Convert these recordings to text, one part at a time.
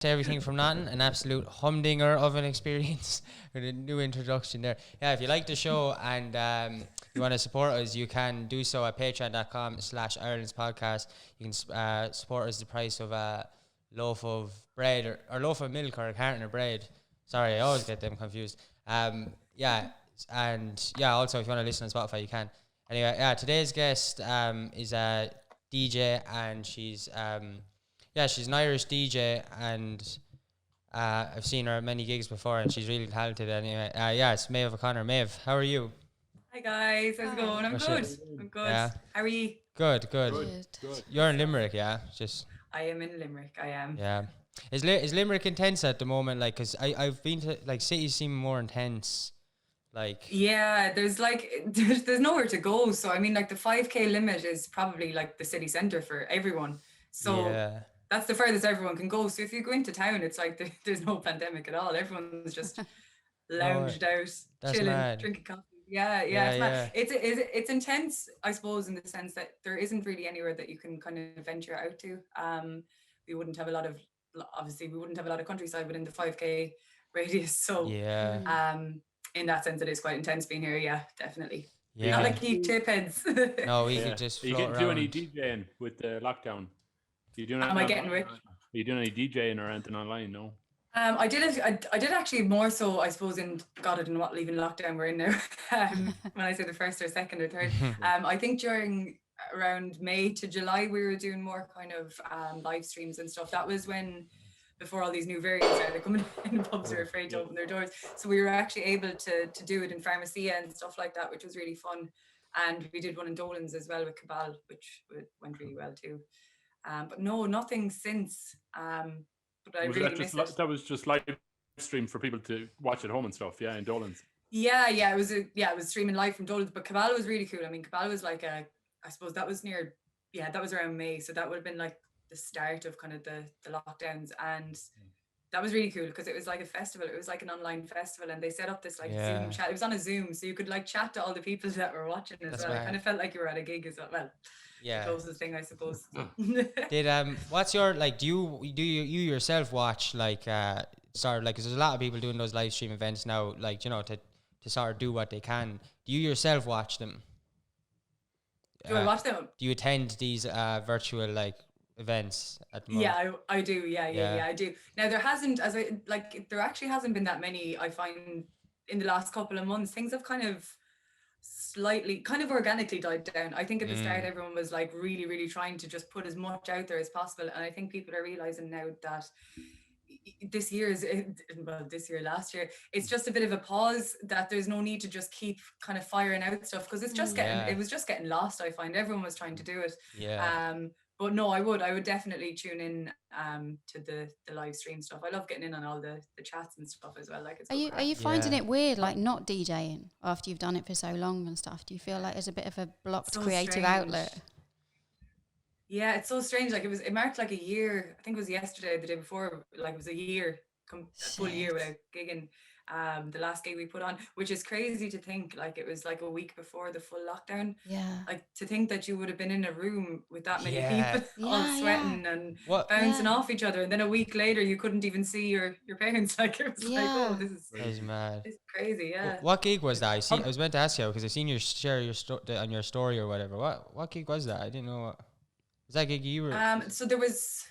to Everything from Nothing, an absolute humdinger of an experience with a new introduction there. Yeah, if you like the show and you want to support us, you can do so at patreon.com/Ireland's podcast. You can support us the price of a loaf of bread or loaf of milk or a carton of bread. Sorry, I always get them confused. Yeah, and yeah, also if you want to listen on Spotify, you can. Anyway, yeah, today's guest is a DJ, and she's she's an Irish DJ, and I've seen her at many gigs before, and she's really talented. Anyway, it's Maedbh OConnor. Maedbh, how are you? Hi guys, how's it going? I'm What's good. it? I'm good. Yeah, How are you? good. Good. You're in Limerick, yeah? Just I am in Limerick. I am. yeah. Is Limerick intense at the moment? Like, cause I've been to like cities seem more intense. Like Yeah, there's like there's nowhere to go. So I mean, like the 5K limit is probably like the city centre for everyone. So yeah, that's the furthest everyone can go. So if you go into town, it's like there's no pandemic at all. Everyone's just no, lounged out, that's chilling, mad. drinking coffee. Yeah, Yeah, it's mad. yeah, It's intense, I suppose, in the sense that there isn't really anywhere that you can kind of venture out to. We wouldn't have a lot of obviously we wouldn't have a lot of countryside within the 5K radius. So yeah, in that sense, it is quite intense being here. Yeah, definitely. Not yeah. like you chip heads. No, we Yeah. could just Are you float getting do any around. DJing with the lockdown? Are you doing Am anything I getting online? rich? Are you doing any DJing or anything online? No. I did it. I did actually more so, I suppose, in God, I don't know what leaving lockdown we're in now. When I say the first or second or third, I think during around May to July we were doing more kind of live streams and stuff. That was when before all these new variants started coming in, pubs were afraid to open their doors. So we were actually able to do it in pharmacy and stuff like that, which was really fun. And we did one in Dolan's as well with Cabal, which went really well too. But no, nothing since. But I Was really that just miss it. that was just live stream for people to watch at home and stuff? Yeah, in Dolan's. Yeah, it was streaming live from Dolan's, but Cabal was really cool. I mean, Cabal was like I suppose that was that was around May, so that would have been like the start of kind of the lockdowns, and that was really cool because it was like a festival. It was like an online festival, and they set up this like Zoom chat. It was on a Zoom, so you could like chat to all the people that were watching as That's well. It mad. kind of felt like you were at a gig as well. Well, the Yeah. closest thing, I suppose. Did what's your like? Do you yourself watch like sort of like? 'Cause there's a lot of people doing those live stream events now, like to sort of do what they can. Do you yourself watch them? Do I watch them? Do you attend these virtual like events at the moment? Yeah, I do. Yeah, I do. Now there hasn't, there actually hasn't been that many. I find in the last couple of months, things have kind of slightly, kind of organically died down. I think at the start, everyone was like really, really trying to just put as much out there as possible, and I think people are realizing now that this year is this year last year it's just a bit of a pause, that there's no need to just keep kind of firing out stuff because it's just it was just getting lost. I find everyone was trying to do it. But no, I would definitely tune in to the live stream stuff. I love getting in on all the chats and stuff as well. Like, it's Are you finding it weird, like not DJing after you've done it for so long and stuff? Do you feel like there's a bit of a blocked creative outlet? Yeah, it's so strange. Like it marked like a year. I think it was yesterday, the day before. Like it was a year, full year without gigging. The last gig we put on, which is crazy to think. Like it was like a week before the full lockdown. Yeah. Like to think that you would have been in a room with that many people, all sweating and bouncing off each other, and then a week later you couldn't even see your parents. Like it was like, oh, this is mad. It's crazy. Yeah. What gig was that? I was meant to ask you because I seen you share your on your story or whatever. What gig was that? I didn't know what. Was that gig you were? So there was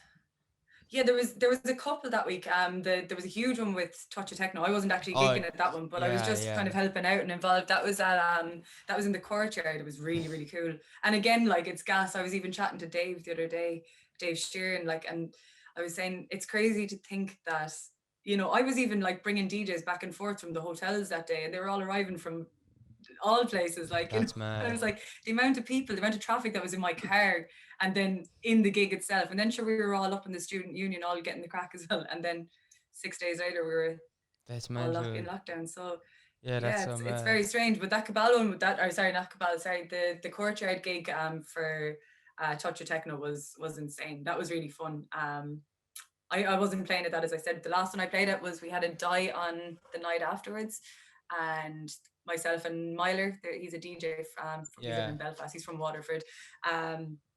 a couple that week. There was a huge one with Touch of Techno. I wasn't actually gigging at that one, but I was just kind of helping out and involved. That was in the courtyard. It was really, really cool. And again, like it's gas. I was even chatting to Dave the other day, Dave Sheeran, and I was saying it's crazy to think that, I was even like bringing DJs back and forth from the hotels that day, and they were all arriving from all places. Like, that's mad. I was like, the amount of people, the amount of traffic that was in my car, and then in the gig itself, and then sure, we were all up in the student union, all getting the crack as well, and then 6 days later we were all in lockdown. So it's very strange. But that Cabal one with that, or sorry, not Cabal, sorry, the courtyard gig for Touch of Techno was insane. That was really fun. I wasn't playing at that, as I said. The last one I played at was, we had a die on the night afterwards, and myself and Myler, he's a DJ he's in Belfast, he's from Waterford.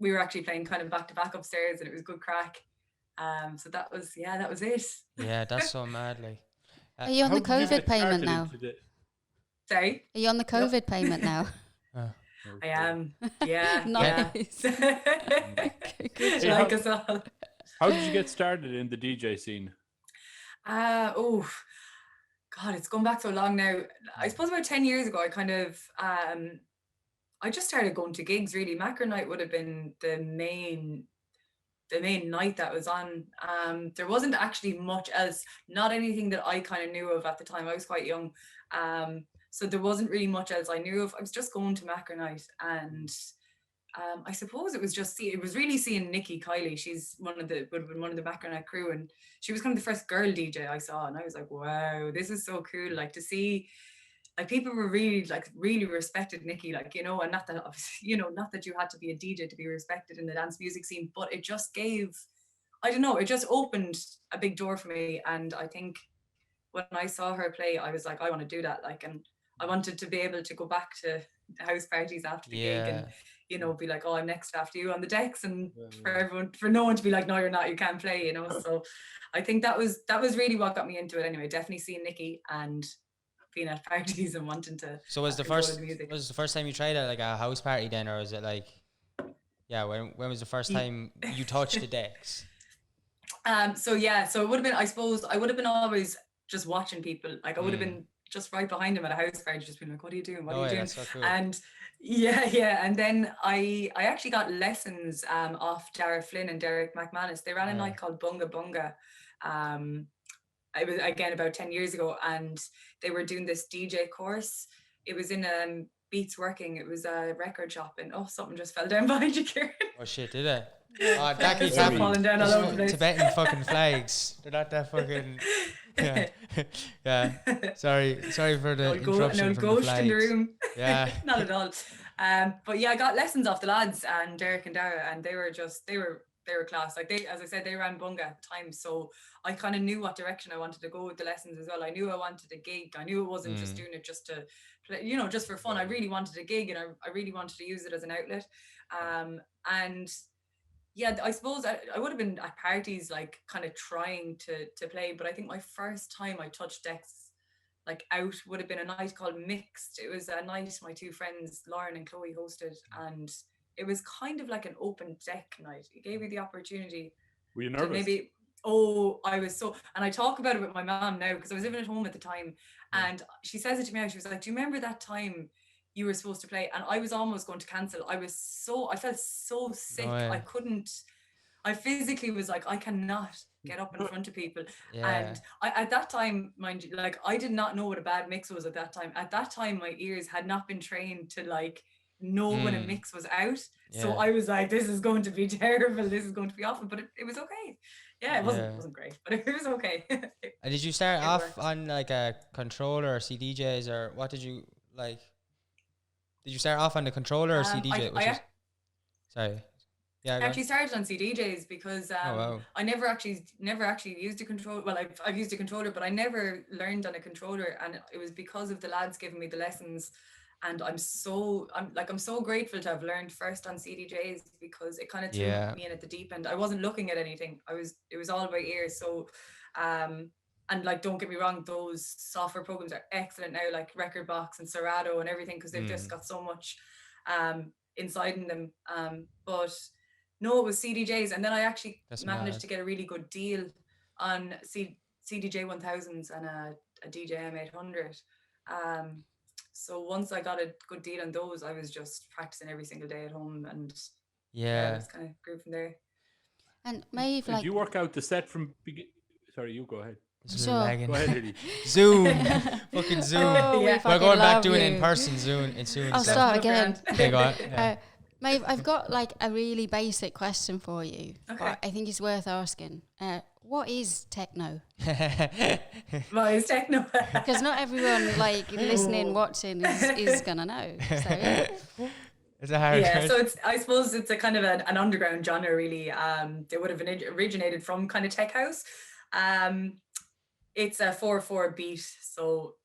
We were actually playing kind of back to back upstairs, and it was good crack. So that was it. Yeah, that's so madly. Are you on How the did you COVID get payment started now? into the- Sorry, Are you on the COVID payment now? I am. Yeah, Nice. Good Hey, job. like us all. how did you get started in the DJ scene? Oh God, it's gone back so long now. I suppose about 10 years ago, I kind of I just started going to gigs. Really, Macro Night would have been the main night that was on. There wasn't actually much else, not anything that I kind of knew of at the time. I was quite young. So there wasn't really much else I knew of. I was just going to Macro Night, and I suppose it was really seeing Nikki Kiley. She's would have been one of the Macro Night crew, and she was kind of the first girl DJ I saw, and I was like, wow, this is so cool. Like to see, like people were really respected Nikki, like, you know, and not that obviously, you know, not that you had to be a DJ to be respected in the dance music scene, but it just gave, I don't know, it just opened a big door for me. And I think when I saw her play, I was like, I want to do that. Like, and I wanted to be able to go back to house parties after the gig and, you know, be like, oh, I'm next after you on the decks, and for no one to be like, no, you're not, you can't play, you know. So I think that was really what got me into it anyway. Definitely seeing Nikki and being at parties and wanting to. So was the first time you tried it like a house party then, or was it like, yeah, when was the first time you touched the decks? So it would have been, I suppose I would have been always just watching people. Like I would have been just right behind him at a house party, just being like, what are you doing? What are you doing? That's so cool. And and then I actually got lessons off Dara Flynn and Derek McManus. They ran a night called Bunga Bunga. It was again about 10 years ago, and they were doing this DJ course. It was in Beats Working. It was a record shop, and something just fell down behind you, Kieran. Oh shit, did it? Oh, that keeps happening. Falling down all over the place. Tibetan fucking flags. They're not that fucking. Yeah. Sorry for the interruption from the flags. In the room. Yeah. Not at all. But yeah, I got lessons off the lads and Derek and Dara, and they were class. Like as I said, they ran Bunga at the time, so I kind of knew what direction I wanted to go with the lessons as well. I knew I wanted a gig. I knew it wasn't just doing it just to play, you know, just for fun. I really wanted a gig, and I really wanted to use it as an outlet. And yeah, I suppose I would have been at parties like kind of trying to play, but I think my first time I touched decks like out would have been a night called Mixed. It was a night my two friends Lauren and Chloe hosted, and it was kind of like an open deck night. It gave me the opportunity. Were you nervous? I was so, and I talk about it with my mom now because I was living at home at the time, and she says it to me now. She was like, do you remember that time you were supposed to play? And I was almost going to cancel. I felt so sick. I physically was like, I cannot get up in front of people. And at that time, mind you, like I did not know what a bad mix was at that time. At that time, my ears had not been trained to like know when a mix was out. So I was like, this is going to be terrible. This is going to be awful. But it was okay. Yeah, it wasn't great, but it was okay. And did you start off on like a controller or CDJs, or what did you like? Did you start off on the controller or CDJ? Sorry. Yeah, I actually started on CDJs because I never actually used a controller. Well, I've used a controller, but I never learned on a controller, and it was because of the lads giving me the lessons. And I'm so grateful to have learned first on CDJs, because it kind of threw me in at the deep end. I wasn't looking at anything. It was all by ear. So, and like, don't get me wrong, those software programs are excellent now, like Recordbox and Serato and everything, because they've just got so much inside in them. But no, it was CDJs, and then I actually managed to get a really good deal on CDJ 1000s and a DJM 800. So once I got a good deal on those, I was just practicing every single day at home, and it was kind of grew from there. And Maeve, did you work out the set from Sorry, you go ahead. Sure. Go ahead, Hilly. Zoom. Fucking Zoom. We're going back to an in-person Zoom. I'll start again. Okay, go on. Maeve, I've got like a really basic question for you, but I think it's worth asking. What is techno? What is techno? Because not everyone like listening, watching is gonna know. So it's a hard question. So I suppose it's a kind of an underground genre, really. They would have originated from kind of tech house. It's a 4/4 beat, so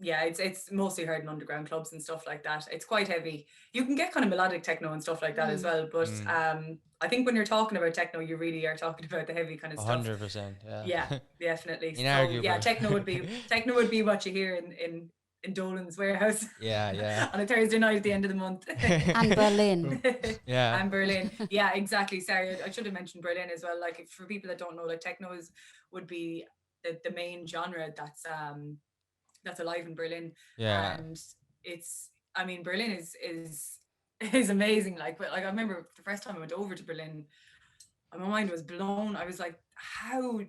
yeah, it's mostly heard in underground clubs and stuff like that. It's quite heavy. You can get kind of melodic techno and stuff like that as well, but I think when you're talking about techno, you really are talking about the heavy kind of stuff. 100%. Yeah, definitely. So Inarguable. yeah, techno would be what you hear in Dolan's warehouse. Yeah. On a Thursday night at the end of the month. And Berlin. Yeah. And Berlin. Yeah, exactly. Sorry, I should have mentioned Berlin as well. Like, for people that don't know, like, techno would be the main genre that's alive in Berlin. Yeah. And Berlin is amazing. Like, but like, I remember the first time I went over to Berlin, my mind was blown. I was like, how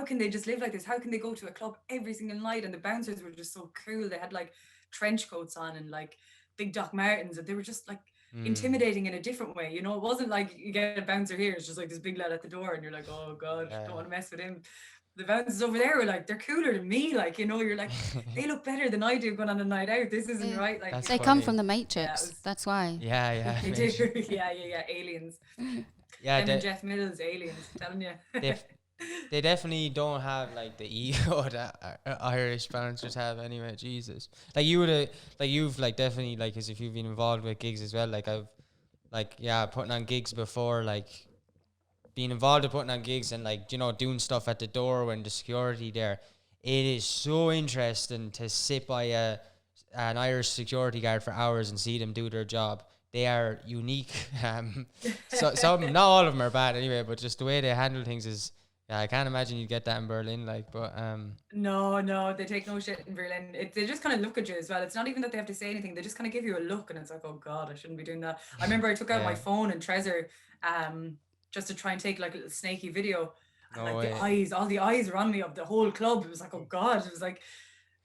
can they just live like this? How can they go to a club every single night? And the bouncers were just so cool. They had like trench coats on and like big Doc Martens, and they were just like intimidating in a different way. You know, it wasn't like you get a bouncer here, it's just like this big lad at the door and you're like, oh God, don't want to mess with him. The bouncers over there were like, they're cooler than me. Like, you know, you're like, they look better than I do going on a night out. This isn't right. Like, they come from the Matrix. That's why. Yeah. They do. Yeah. Aliens. Yeah. Them and Jeff Mills, aliens. I'm telling you. They definitely don't have like the ego that Irish bouncers have anyway. Jesus, like you've like definitely like, as if you've been involved with gigs as well. Like I've putting on gigs before, like being involved in putting on gigs and like, you know, doing stuff at the door when the security there. It is so interesting to sit by an Irish security guard for hours and see them do their job. They are unique. So some, not all of them are bad anyway, but just the way they handle things is. Yeah, I can't imagine you'd get that in Berlin, like, but No, they take no shit in Berlin. They just kind of look at you as well. It's not even that they have to say anything. They just kind of give you a look, and it's like, oh God, I shouldn't be doing that. I remember I took out my phone and Trezor, just to try and take like a little snaky video. And all the eyes were on me of the whole club. It was like, oh God, it was like,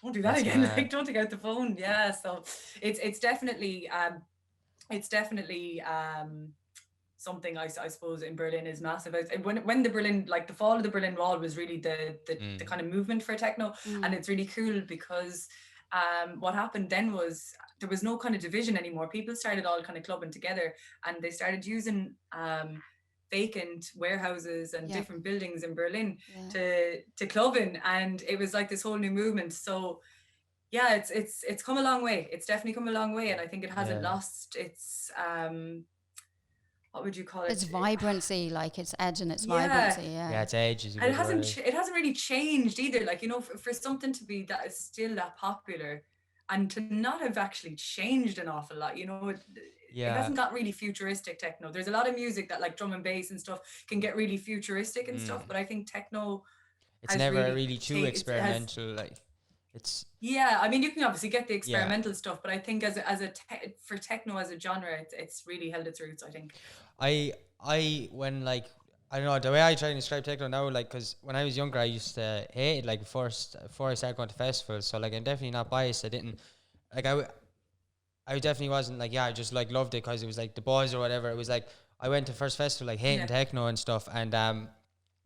don't do that again. Like, don't take out the phone. Yeah, so it's definitely something I suppose in Berlin is massive. When the Berlin, like the fall of the Berlin Wall was really the kind of movement for techno, and it's really cool because what happened then was there was no kind of division anymore. People started all kind of clubbing together, and they started using vacant warehouses and different buildings in Berlin to club in, and it was like this whole new movement. So yeah, it's come a long way. It's definitely come a long way, and I think it hasn't lost its what would you call it? Its vibrancy, like its edge and its vibrancy. Yeah, its edge is. And it hasn't really changed either. Like, you know, for something to be that is still that popular, and to not have actually changed an awful lot, you know, it hasn't got really futuristic techno. There's a lot of music that like drum and bass and stuff can get really futuristic and stuff, but I think techno. It's never really too experimental, like. It's I mean, you can obviously get the experimental stuff, but I think for techno as a genre, it's really held its roots, I think. When like, I don't know, the way I try and describe techno now, like, because when I was younger I used to hate it, like before I started going to festivals, so like I'm definitely not biased. I didn't like, I definitely wasn't like, I just like loved it because it was like the boys or whatever. It was like I went to first festival like hating techno and stuff, and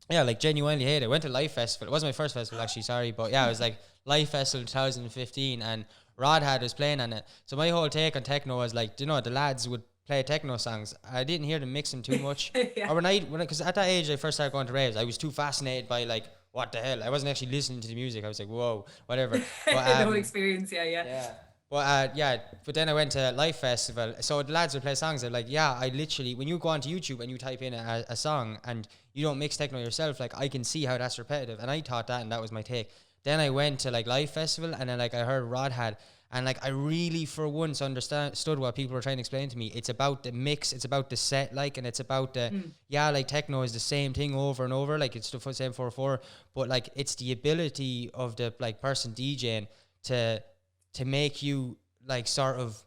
like genuinely hate it. I went to Life Festival. It wasn't my first festival actually, sorry, but it was like Life Festival 2015, and Rodhad was playing on it. So my whole take on techno was like, you know, the lads would play techno songs. I didn't hear them mix them too much. Or because at that age I first started going to raves, I was too fascinated by like, what the hell? I wasn't actually listening to the music. I was like, whoa, whatever. But, the whole experience, But but then I went to Life Festival, so the lads would play songs. They're like, I literally, when you go onto YouTube and you type in a song and you don't mix techno yourself, like I can see how that's repetitive, and I thought that, and that was my take. Then I went to like Life Festival, and then like I heard Rodhad, and like I really for once understood what people were trying to explain to me. It's about the mix, it's about the set, like, and it's about the like techno is the same thing over and over, like it's the same 4/4, but like it's the ability of the like person DJing to make you like sort of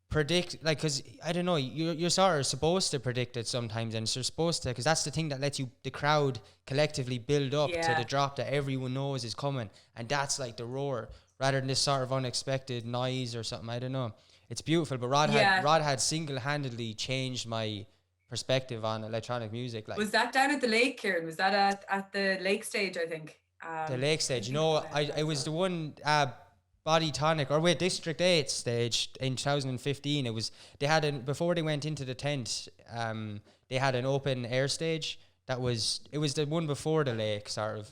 predict, like, because I don't know, you're sort of supposed to predict it sometimes, and you're supposed to, because that's the thing that lets the crowd collectively build up to the drop that everyone knows is coming, and that's like the roar rather than this sort of unexpected noise or something. I don't know, it's beautiful, but Rodhad single-handedly changed my perspective on electronic music. Like, was that down at the lake, Kieran? Was that at the lake stage, I think? The lake stage, I was the one Body Tonic, or wait, District 8 stage in 2015. They had before they went into the tent, they had an open air stage it was the one before the lake, sort of.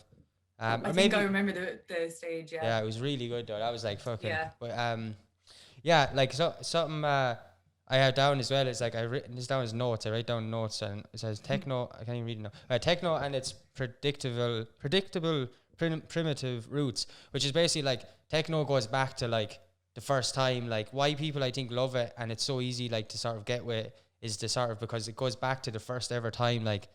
I or think maybe I remember the stage. yeah, it was really good though. That was like fucking. Yeah. But yeah, like something I have down as well is like I've written this down as notes. I write down notes and it says techno. I can't even read it now. Techno and its predictable, primitive roots, which is basically like techno goes back to like the first time, like why people I think love it and it's so easy like to sort of get with is to sort of because it goes back to the first ever time like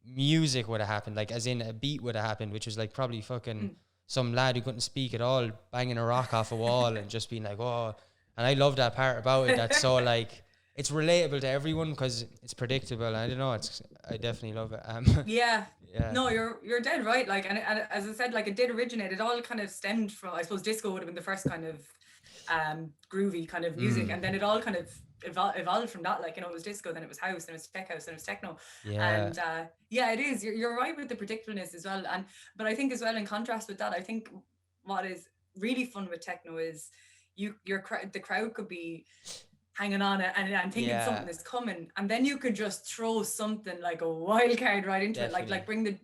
music would have happened, like as in a beat would have happened, which was like probably fucking some lad who couldn't speak at all banging a rock off a wall and just being like, oh. And I love that part about it. That's so like it's relatable to everyone because it's predictable. I don't know. I definitely love it. Yeah. Yeah. No, you're dead right. Like, and as I said, like it did originate. It all kind of stemmed from, I suppose, disco would have been the first kind of groovy kind of music, and then it all kind of evolved from that. Like, you know, it was disco, then it was house, then it was tech house, then it was techno. Yeah. And yeah, it is. You're right with the predictableness as well. But I think as well, in contrast with that, I think what is really fun with techno is the crowd could be hanging on it and thinking something is coming, and then you could just throw something like a wild card right into it, like bring the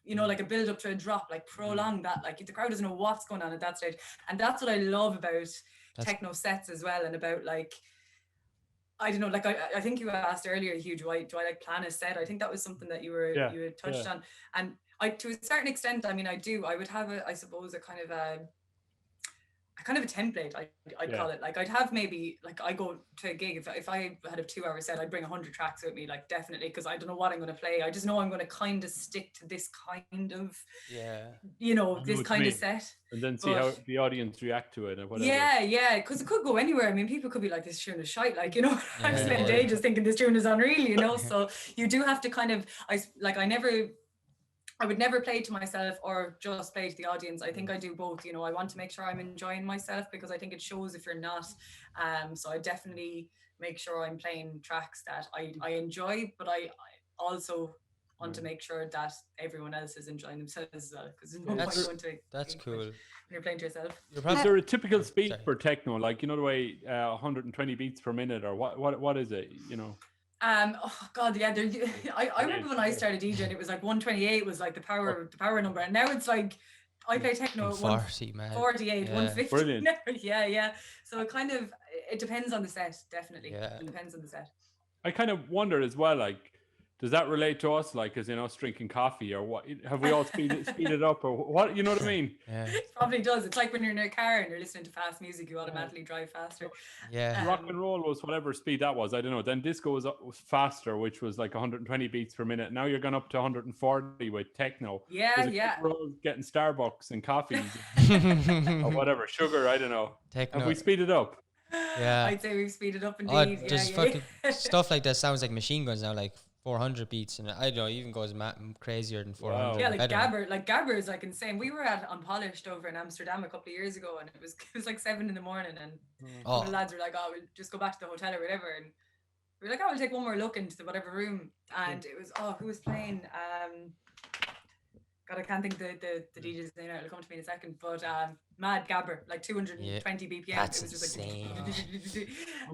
you know, like a build up to a drop, like prolong that, like the crowd doesn't know what's going on at that stage. And that's what I love about techno sets as well, and about like, I don't know, like I think you asked earlier, Hugh, do I like plan a set? I think that was something that you had touched on, and I, to a certain extent, I mean, I would have I suppose a kind of a template, I'd call it. Like I'd have maybe, like I go to a gig, if I had a 2 hour set, I'd bring 100 tracks with me, like definitely, because I don't know what I'm going to play. I just know I'm going to kind of stick to this kind of, you know, this kind of set. And then see how the audience react to it and whatever. Yeah, because it could go anywhere. I mean, people could be like, this tune is shite, like, you know, I've spent ages thinking this tune is unreal, you know. So you do have to kind of, I would never play to myself or just play to the audience. I think I do both. You know, I want to make sure I'm enjoying myself, because I think it shows if you're not. So I definitely make sure I'm playing tracks that I enjoy, but I also want to make sure that everyone else is enjoying themselves as well. Because there's no point going to. That's cool. When you're playing to yourself. Is there a typical speed for techno? Like, you know, the way 120 beats per minute, or what is it? You know. Oh God, yeah. I remember when I started DJing, it was like 128 was like the power number, and now it's like I play techno at 40, man. 48, 150. Brilliant. Yeah. So it depends on the set, definitely. Yeah. It depends on the set. I kind of wonder as well, like, does that relate to us, like, as in us drinking coffee, or what? Have we all speeded up, or what? You know what I mean? Yeah. It probably does. It's like when you're in a car and you're listening to fast music, you automatically drive faster. Yeah. Rock and roll was whatever speed that was. I don't know. Then disco was faster, which was like 120 beats per minute. Now you're going up to 140 with techno. Yeah. We're all getting Starbucks and coffee or whatever, sugar. I don't know. Techno. Have we speeded up? Yeah. I'd say we've speeded up indeed. Just fucking stuff like that sounds like machine guns now, like 400 beats, and I don't know, even goes crazier than 400. Wow. Yeah, like Gabber is like insane. We were at Unpolished over in Amsterdam a couple of years ago, and it was like 7 a.m, and the lads were like, oh, we'll just go back to the hotel or whatever, and we were like, oh, we'll take one more look into whatever room, and it was, who was playing? God, I can't think the DJ's name now. It'll come to me in a second. But Mad Gabber, like 220 BPM. That's it was just insane. Like,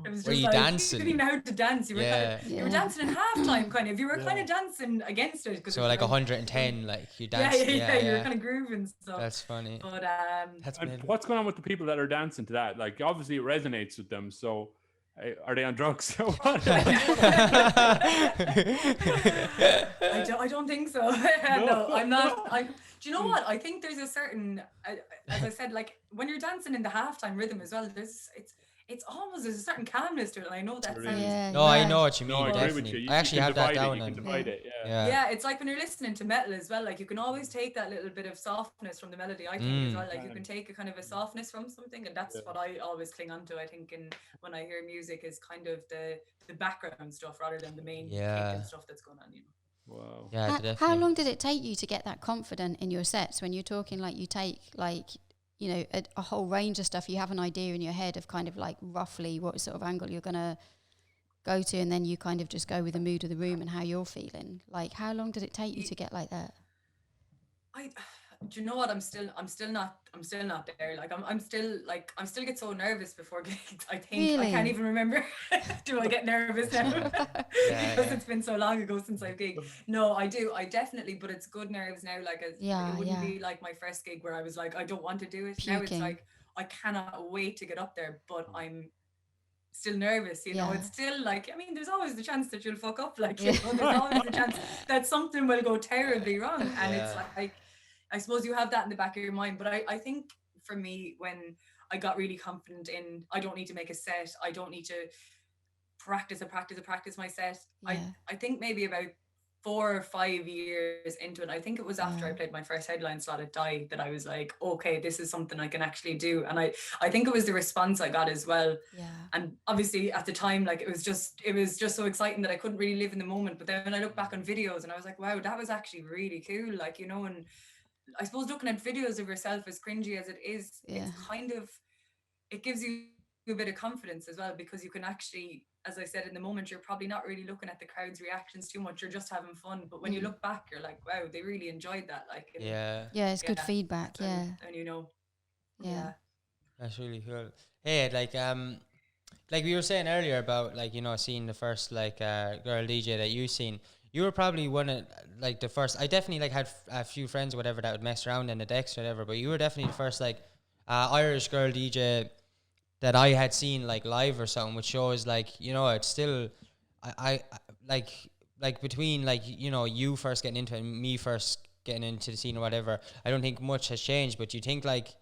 it was just were you like, dancing? You didn't even know how to dance. You were you were dancing in halftime, kind of. You were kind of dancing against it. So like 110, like you danced. Yeah. You were kind of grooving. So that's funny. But and what's going on with the people that are dancing to that? Like, obviously it resonates with them. So are they on drugs? I don't think so. No, I'm not. Do you know what? I think there's a certain, as I said, like when you're dancing in the halftime rhythm as well, it's almost, there's a certain calmness to it, and I know that sounds. I know what you mean. No, I agree with you. I actually have that down. You can divide it. Yeah, it's like when you're listening to metal as well. Like you can always take that little bit of softness from the melody. I think as well. Like you can take a kind of a softness from something, and that's what I always cling on to. I think, when I hear music, is kind of the background stuff rather than the main kick and stuff that's going on. You know. Wow. Yeah, how long did it take you to get that confident in your sets? When you're talking, like you take like, you know, a whole range of stuff, you have an idea in your head of kind of like roughly what sort of angle you're gonna go to, and then you kind of just go with the mood of the room and how you're feeling. Like, how long did it take you to get like that? do you know what? I'm still not there. Like I'm still get so nervous before gigs. I think I can't Really? even remember. Do I get nervous now? Yeah, Because yeah. it's been so long ago since I've gigged. No, I do. I definitely, but it's good nerves now. Like it Yeah, wouldn't yeah. be like my first gig where I was like, I don't want to do it. Now it's Puking. like I cannot wait to get up there, but I'm still nervous, it's Yeah. still like, I mean, there's always the chance that you'll fuck up, like, Yeah. there's always the chance that something will go terribly wrong. And it's Yeah. like, I suppose you have that in the back of your mind. But I think for me, when I got really confident in, I don't need to make a set, I don't need to practice my set. I, Yeah. I think maybe about 4 or 5 years into it, I think it was after I Yeah. played my first headline slot at Die that I was like, okay, this is something I can actually do. And I think it was the response I got as well. Yeah. And obviously at the time, like, it was just so exciting that I couldn't really live in the moment. But then when I look back on videos and I was like, wow, that was actually really cool. Like, and I suppose looking at videos of yourself, as cringy as it is, Yeah. it's kind of, it gives you a bit of confidence as well, because you can actually, as I said, in the moment, you're probably not really looking at the crowd's reactions too much, you're just having fun. But when you look back, you're like, wow, they really enjoyed that. Like, and Yeah. Yeah, it's good yeah, feedback. that's when, Yeah. when you know. Yeah. Yeah. That's really cool. Hey, like we were saying earlier about, like, seeing the first, like, girl DJ that you seen. You were probably one of, like, the first. I definitely, like, had a few friends or whatever that would mess around in the decks or whatever, but you were definitely the first, like, Irish girl DJ that I had seen, like, live or something, which shows, like, it's still, I like between, like, you first getting into it and me first getting into the scene or whatever. I don't think much has changed, but you think, like,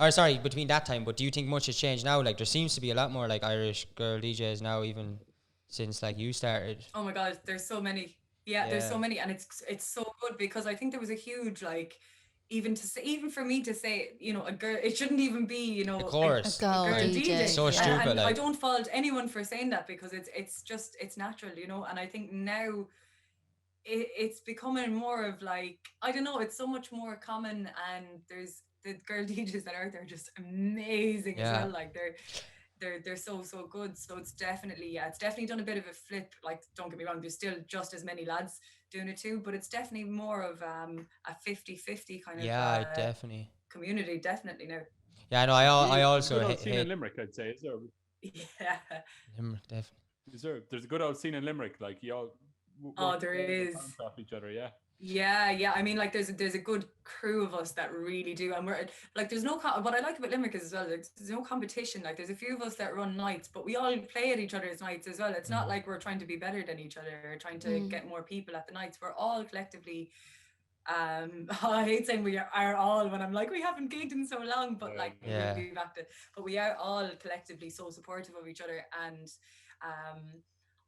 or sorry, between that time, but do you think much has changed now? Like, there seems to be a lot more, like, Irish girl DJs now, even since, like, you started. Oh my God, there's so many. Yeah, there's Yeah. so many, and it's so good, because I think there was a huge, like, even to say, even for me to say, a girl, it shouldn't even be, Of A course. girl girl Like, DJ. it's so DJ. Yeah. stupid, And I like. don't fault anyone for saying that, because it's natural, and I think now it's becoming more of, like, I don't know, it's so much more common, and there's the girl DJs that are out there just amazing as Yeah. well. Like, they're so good. So it's definitely, it's definitely done a bit of a flip. Like, don't get me wrong, there's still just as many lads doing it too, but it's definitely more of a 50-50 kind of Yeah, definitely. community, definitely now. Yeah, no, I There's a also good old scene in hate Limerick, I'd say. Yeah. Limerick, definitely. There's a good old scene in Limerick. Like, you all Oh, work there together, is. bounce off each other. Yeah. Yeah. I mean, like, there's a good crew of us that really do, and we're like, there's no what I like about Limerick is as well, there's no competition. Like, there's a few of us that run nights, but we all play at each other's nights as well. It's not like we're trying to be better than each other or trying to get more people at the nights. We're all collectively, I hate saying we are all, when I'm like, we haven't gigged in so long, but like, Yeah. we'll be back to, but we are all collectively so supportive of each other. And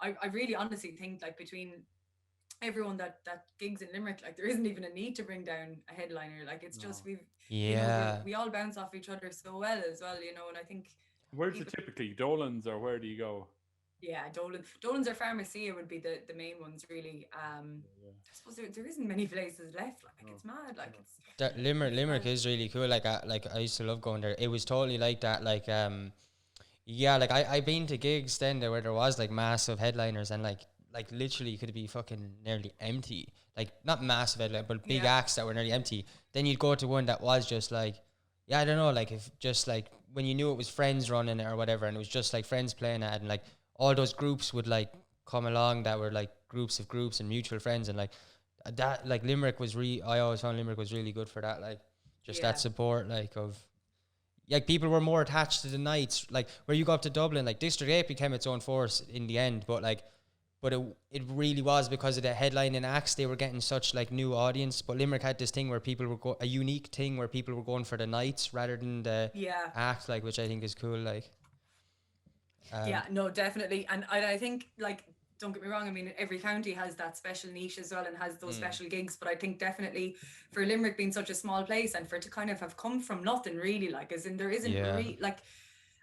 I really honestly think, like, between everyone that gigs in Limerick, like, there isn't even a need to bring down a headliner. Like, it's just Yeah. we all bounce off each other so well as well, and I think Where's it typically? Dolan's, or where do you go? yeah, Dolan's or Pharmacia would be the main ones, really. I suppose there isn't many places left. Like, it's mad. Like, it's Limerick is really cool. Like, I used to love going there. It was totally like that. Like, yeah, like, I've been to gigs then where there was, like, massive headliners, and like literally could be fucking nearly empty. Like, not massive headline, but big acts that were nearly empty. Then you'd go to one that was just like, yeah, I don't know, like, if just like when you knew it was friends running it or whatever, and it was just like friends playing it, and like all those groups would like come along that were like groups of groups and mutual friends, and like that, like, Limerick was I always found Limerick was really good for that, like, just that support, like, of, like, people were more attached to the nights, like, where you go up to Dublin, like, District 8 became its own force in the end, but it really was because of the headlining acts. They were getting such, like, new audience, but Limerick had this thing where people were a unique thing where people were going for the nights rather than the act, like, which I think is cool, like. Yeah, no, definitely. And I think, like, don't get me wrong, I mean, every county has that special niche as well and has those special gigs, but I think definitely for Limerick being such a small place, and for it to kind of have come from nothing really, like, as in there isn't like,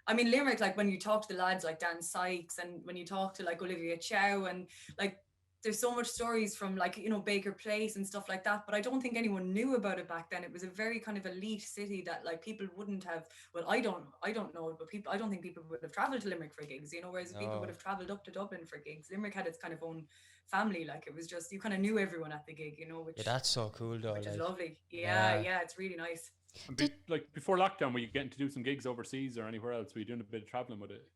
I mean, Limerick, like, when you talk to the lads like Dan Sykes, and when you talk to, like, Olivia Chow, and like, there's so much stories from like, you know, Baker Place and stuff like that, but I don't think anyone knew about it back then. It was a very kind of elite city that like people wouldn't have, well, I don't know, but I don't think people would have traveled to Limerick for gigs, you know, whereas people would have traveled up to Dublin for gigs. Limerick had its kind of own family, like it was just, you kind of knew everyone at the gig, you know, which that's so cool though. Which like, is lovely. Yeah, it's really nice. And like before lockdown, were you getting to do some gigs overseas or anywhere else? Were you doing a bit of traveling with it?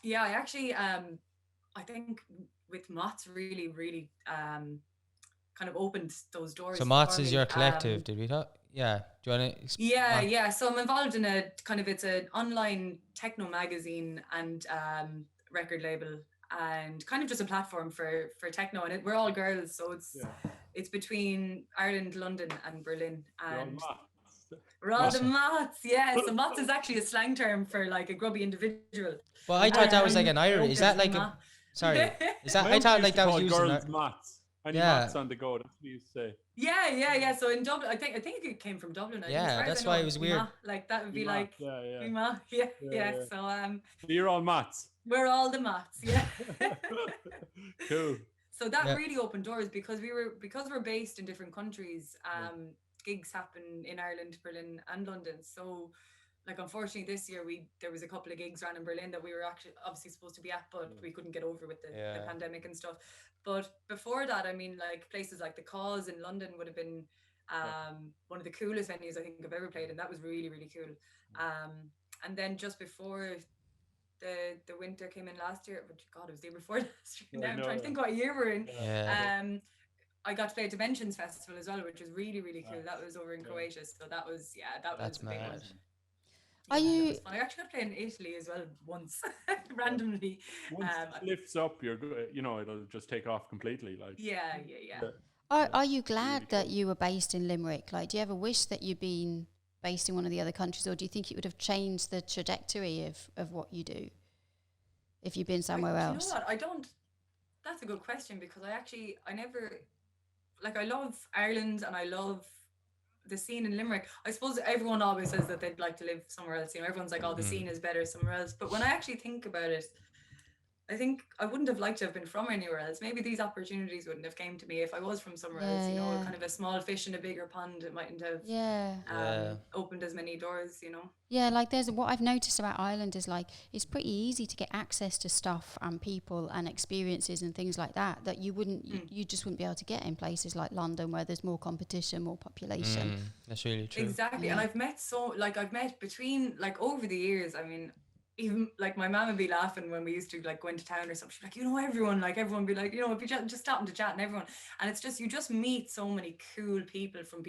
Yeah, I actually I think with Mott's really kind of opened those doors. So Mott's is your collective, did we talk? Yeah. Do you want to yeah. So I'm involved in a kind of, it's an online techno magazine and record label, and kind of just a platform for techno, and we're all girls, so it's between Ireland, London and Berlin, and we're all the Mott's. Yeah, so Mott's is actually a slang term for like a grubby individual. Well, I thought that was like an Irish. Is that like a? Sorry, is that? I thought like that was used girls Mott's. Any Mott's on the go? That's what you say. Yeah. So in Dublin, I think it came from Dublin. Yeah, that's why it was weird. Like that would be like yeah. So you're all Mott's. We're all the Mott's. Yeah. Cool. So that really opened doors because we're based in different countries. Gigs happen in Ireland, Berlin, and London. So, like, unfortunately, this year there was a couple of gigs ran in Berlin that we were actually obviously supposed to be at, but we couldn't get over with the pandemic and stuff. But before that, I mean, like places like the Cause in London would have been one of the coolest venues I think I've ever played, and that was really cool. And then just before the winter came in last year, but God, it was the year before last year. Now I'm trying to think what year we're in. I got to play at Dimensions Festival as well, which was really cool. That was over in Croatia, so that was that's a big mad. one. Are you? I actually got to play in Italy as well once, randomly. Once it lifts up, you're good. You know, it'll just take off completely. Like yeah. Are you glad that you were based in Limerick? Like, do you ever wish that you'd been based in one of the other countries, or do you think it would have changed the trajectory of what you do if you'd been somewhere else? You know what? I don't. That's a good question, because I never. Like, I love Ireland and I love the scene in Limerick. I suppose everyone always says that they'd like to live somewhere else. You know, everyone's like, oh, the scene is better somewhere else. But when I actually think about it, I think I wouldn't have liked to have been from anywhere else. Maybe these opportunities wouldn't have came to me if I was from somewhere else. You know, kind of a small fish in a bigger pond. It mightn't have opened as many doors. You know. Yeah, like there's what I've noticed about Ireland is like it's pretty easy to get access to stuff and people and experiences and things like that you wouldn't you just wouldn't be able to get in places like London, where there's more competition, more population. That's really true. Exactly. And I've met between, like, over the years, I mean, even like my mum would be laughing when we used to like go into town or something. She'd be like, you know, everyone would be like, you know, if you just stopping to chat and everyone, and it's just, you just meet so many cool people from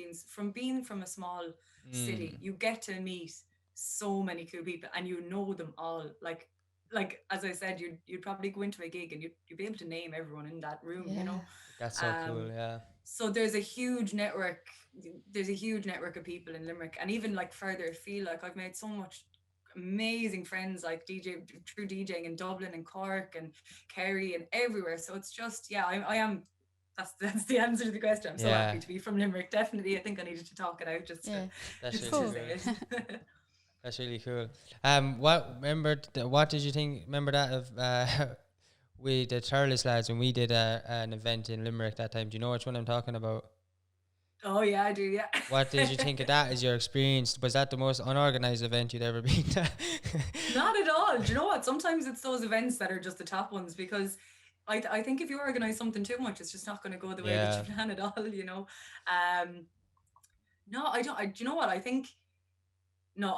being from a small city. You get to meet so many cool people and you know them all. Like as I said, you'd probably go into a gig and you'd be able to name everyone in that room. You know, that's so cool. Yeah. So there's a huge network of people in Limerick, and even like further afield. Like, I've made so much amazing friends, like through DJing in Dublin and Cork and Kerry and everywhere. So it's just, I am. That's the answer to the question. I'm so happy to be from Limerick. Definitely, I think I needed to talk it out just to say it. That's really cool. What did you think? Remember that of we the Turles lads when we did an event in Limerick that time? Do you know which one I'm talking about? Oh yeah, I do. Yeah. What did you think of that as your experience? Was that the most unorganized event you'd ever been to? Not at all. Do you know what? Sometimes it's those events that are just the top ones, because I think if you organize something too much, it's just not going to go the way that you plan at all. You know. No, I don't. Do you know what? I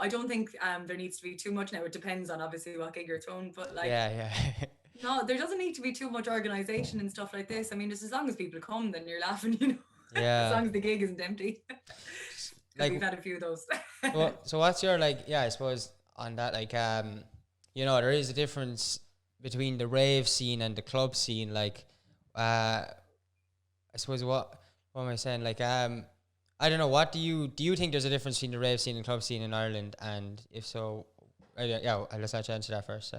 don't think there needs to be too much now. It depends on obviously what gig you're throwing, but like no, there doesn't need to be too much organization and stuff like this. I mean, just as long as people come, then you're laughing, you know. As long as the gig isn't empty. Like, we've had a few of those. So what's your I suppose on that, like you know, there is a difference between the rave scene and the club scene. Like I suppose what am I saying? Like I don't know, what do you think there's a difference between the rave scene and club scene in Ireland? And if so, I'll just let you answer that first.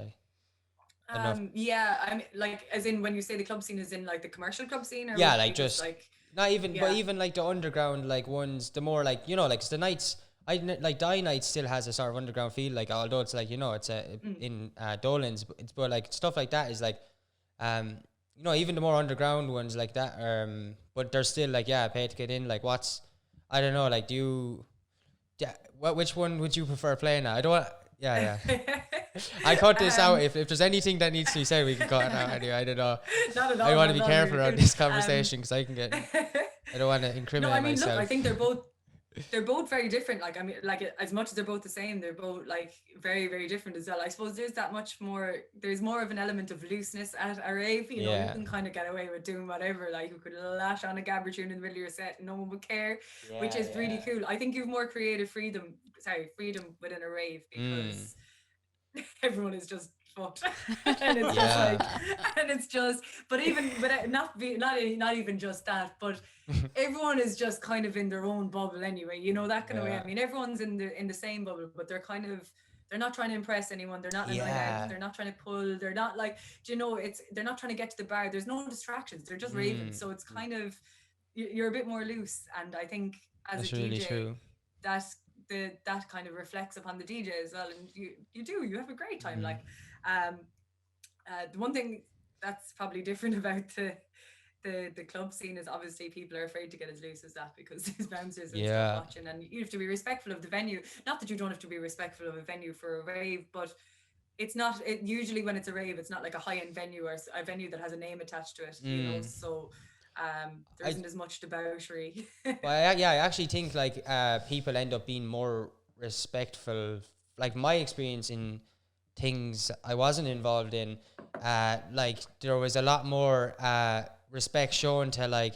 I mean, like, as in when you say the club scene, is in like the commercial club scene, or like just like not even, but even like the underground like ones, the more like, you know, like the nights. Like Die Night still has a sort of underground feel, like, although it's like, you know, it's in Dolan's, but like stuff like that is like, you know, even the more underground ones like that, but they're still like, yeah, pay to get in. Like, I don't know, like, which one would you prefer playing at? I don't want, yeah. I cut this out. If there's anything that needs to be said, we can cut it out anyway. I don't know. Not at all. I want to be not careful really around good. this conversation because I don't want to incriminate No, I mean, myself. look, I think they're both very different. Like, I mean, like, as much as they're both the same, they're both like very, very different as well. I suppose there's more of an element of looseness at a rave. You know, you can kind of get away with doing whatever. Like, you could lash on a gabber tune in the middle of your set and no one would care, which is really cool. I think you've more creative freedom within a rave because everyone is just fucked. And it's just like, and it's just, but even, but not even just that, but everyone is just kind of in their own bubble anyway, you know, that kind of way. I mean, everyone's in the same bubble, but they're not trying to impress anyone. They're not in a night out. They're not trying to pull. They're not like, do you know, they're not trying to get to the bar. There's no distractions. They're just raving. So it's kind of, you're a bit more loose. And I think as That's a DJ, really true. that kind of reflects upon the DJ as well. And you have a great time. Like, the one thing that's probably different about the club scene is obviously people are afraid to get as loose as that because there's bouncers and stuff watching, and you have to be respectful of the venue. Not that you don't have to be respectful of a venue for a rave, but it's not, usually when it's a rave, it's not like a high-end venue or a venue that has a name attached to it, you know, so there isn't as much debauchery. Well, I actually think like people end up being more respectful. Like my experience in things I wasn't involved in, like there was a lot more respect shown to like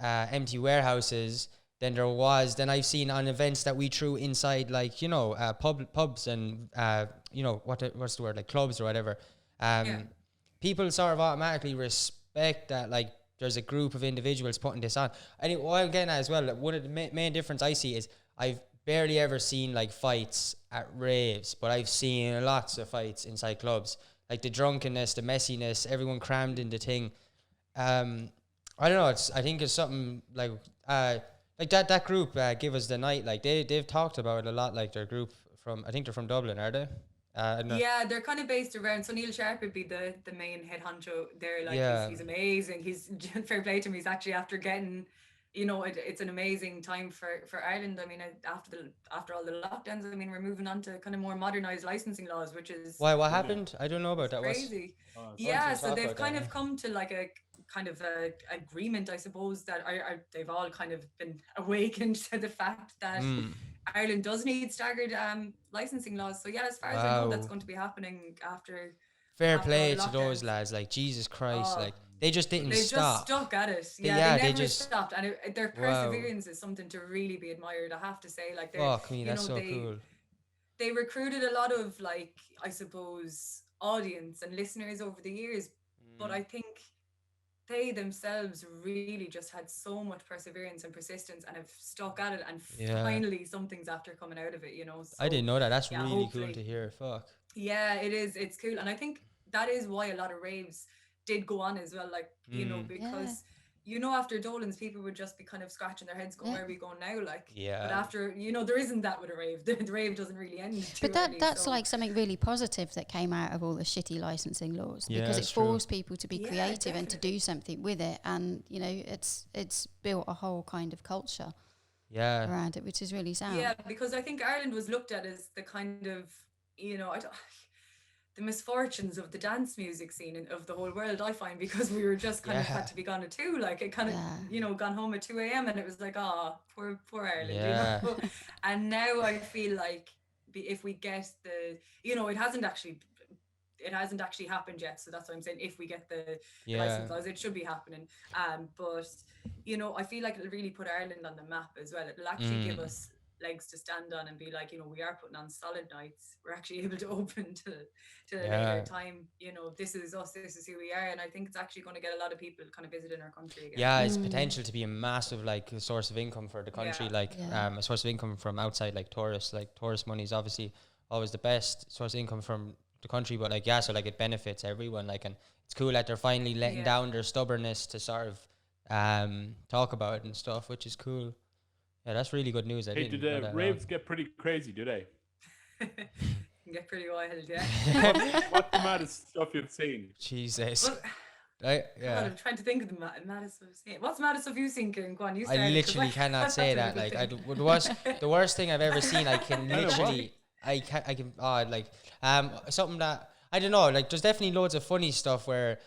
empty warehouses than I've seen on events that we threw inside, like, you know, pubs and you know, what's the word, like clubs or whatever. People sort of automatically respect that, like, there's a group of individuals putting this on. And what I'm getting at as well, one of the main difference I see is I've barely ever seen like fights at raves, but I've seen lots of fights inside clubs. Like the drunkenness, the messiness, everyone crammed in the thing. I don't know. I think it's something like that group, Give Us the Night. Like they've talked about it a lot. Like their group I think they're from Dublin, are they? Yeah, they're kind of based around. So Neil Sharp would be the main head honcho there. Like he's amazing. He's fair play to him. He's actually after getting, you know, it's an amazing time for Ireland. I mean, after all the lockdowns, I mean, we're moving on to kind of more modernized licensing laws, which is what happened? I don't know about that. Crazy. So they've kind of come to like a kind of a agreement, I suppose, that they've all kind of been awakened to the fact that Ireland does need staggered licensing laws. So yeah, as far as I know, that's going to be happening after. Fair play to those lads. Like, Jesus Christ, like they just didn't stop. Just stuck at it. They never just stopped, and their perseverance is something to really be admired, I have to say. Like, that's so cool. They recruited a lot of, like, I suppose, audience and listeners over the years, but I think they themselves really just had so much perseverance and persistence and have stuck at it, and finally something's after coming out of it, you know. So, I didn't know that. That's really cool to hear. Fuck. Yeah, it is. It's cool. And I think that is why a lot of raves did go on as well. Like, you know, because, you know, after Dolan's, people would just be kind of scratching their heads going, where are we going now? Like, but after, you know, there isn't that with a rave. The rave doesn't really end. But that's like something really positive that came out of all the shitty licensing laws, because it forced people to be creative and to do something with it. And, you know, it's built a whole kind of culture around it, which is really sound. Yeah, because I think Ireland was looked at as the kind of, you know, the misfortunes of the dance music scene of the whole world, I find, because we were just kind of had to be gone at 2, like it kind of, you know, gone home at 2 a.m. and it was like, poor Ireland, you know? And now I feel like if we get the, you know, it hasn't actually happened yet, so that's why I'm saying if we get the license laws, it should be happening. But, you know, I feel like it'll really put Ireland on the map as well. It'll actually give us legs to stand on and be like, you know, we are putting on solid nights. We're actually able to open to a later time. You know, this is us, this is who we are. And I think it's actually going to get a lot of people kind of visiting our country again. Yeah, it's potential to be a massive, like, source of income for the country. A source of income from outside, like tourists. Like, tourist money is obviously always the best source of income from the country, but like, so like it benefits everyone. Like, and it's cool that they're finally letting down their stubbornness to sort of talk about it and stuff, which is cool. Yeah, that's really good news. Hey, do the raves get pretty crazy, do they? Can get pretty wild, yeah. What's the maddest stuff you've seen? Jesus. Right? God, Yeah. I'm trying to think of the maddest stuff I've seen. What's maddest stuff you've seen, Kieran? Go on, you I started, 'cause literally cannot say that. that's a Like, good the worst thing I've ever seen. I can I don't know why. literally, I can, like, something that I don't know. Like, there's definitely loads of funny stuff where,